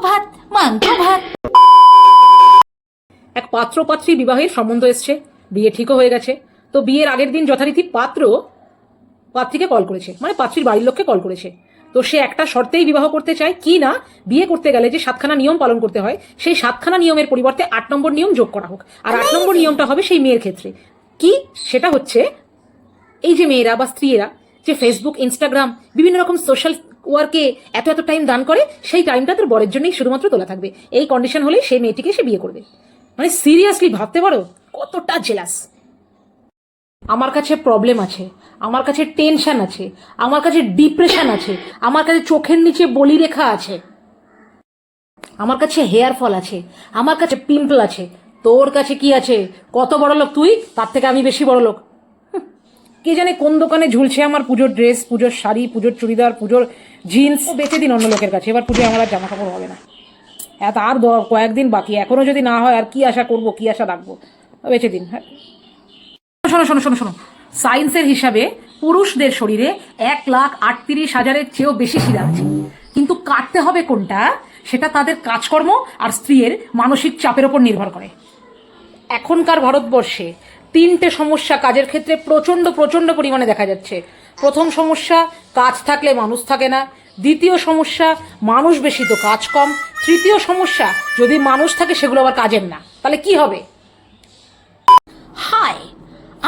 ভাত মাংস ভাত। এক পাত্র পাত্রী বিবাহের সম্বন্ধ এসছে, বিয়ে ঠিকও হয়ে গেছে। তো বিয়ের আগের দিন যথারীতি পাত্র পাত্রীকে কল করেছে, মানে পাত্রীর বাড়ির লোককে কল করেছে। তো সে একটা শর্তেই বিবাহ করতে চায়, কি না বিয়ে করতে গেলে যে 7খানা নিয়ম পালন করতে হয়, সেই 7খানা নিয়মের পরিবর্তে 8 নম্বর নিয়ম যোগ করা হোক। আর 8 নম্বর নিয়মটা হবে সেই মেয়ের ক্ষেত্রে। কি সেটা হচ্ছে, এই যে মেয়েরা বা স্ত্রীরা যে ফেসবুক, ইনস্টাগ্রাম, বিভিন্ন রকম সোশ্যাল ওয়ার্কে এত এত টাইম দান করে, সেই টাইমটা তোর বরের জন্যই শুধুমাত্র তোলা থাকবে। এই কন্ডিশন হলেই সেই মেয়েটিকে সে বিয়ে করবে। মানে সিরিয়াসলি ভাবতে পারো কতটা জেলাস। আমার কাছে প্রবলেম আছে, আমার কাছে টেনশন আছে, আমার কাছে ডিপ্রেশন আছে, আমার কাছে চোখের নিচে বলি রেখা আছে, আমার কাছে হেয়ার ফল আছে, আমার কাছে পিম্পল আছে। তোর কাছে কি আছে? কত বড় লোক তুই, তার থেকে আমি বেশি বড় লোক। কে জানে কোন দোকানে ঝুলছে আমার পুজোর ড্রেস, পুজোর শাড়ি, পুজোর চুড়িদার, পুজোর জিন্স। বেচে দিন অন্য লোকের কাছে, এবার পুজোয় আমার আর জামা কাপড় হবে না। এত আর কয়েকদিন বাকি, এখনো যদি না হয় আর কি আশা করবো, কি আশা রাখবো? বেচে দিন। হ্যাঁ, শোনো শোনো শোনো শোনো, সায়েন্সের হিসাবে পুরুষদের শরীরে 1,38,000-এর চেয়েও বেশি শিরা আছে, কিন্তু কাটতে হবে কোনটা সেটা তাদের কাজকর্ম আর স্ত্রীর মানসিক চাপের ওপর নির্ভর করে। এখনকার ভারতবর্ষে 3টে সমস্যা কাজের ক্ষেত্রে প্রচণ্ড প্রচণ্ড পরিমাণে দেখা যাচ্ছে। প্রথম সমস্যা, কাজ থাকলে মানুষ থাকে না। দ্বিতীয় সমস্যা, মানুষ বেশি তো কাজ কম। তৃতীয় সমস্যা, যদি মানুষ থাকে সেগুলো আবার কাজের না, তাহলে কি হবে? হাই,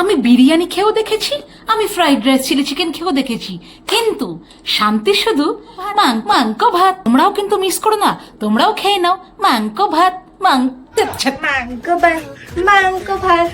আমি বিরিয়ানি খেয়েও দেখেছি, আমি ফ্রাইড রাইস, চিলি চিকেন খেয়েও দেখেছি, কিন্তু শান্তি শুধু মাংস ভাত। তোমরাও কিন্তু মিস করো না, তোমরাও খেয়ে নাও মাংস ভাত মাংস ভাত।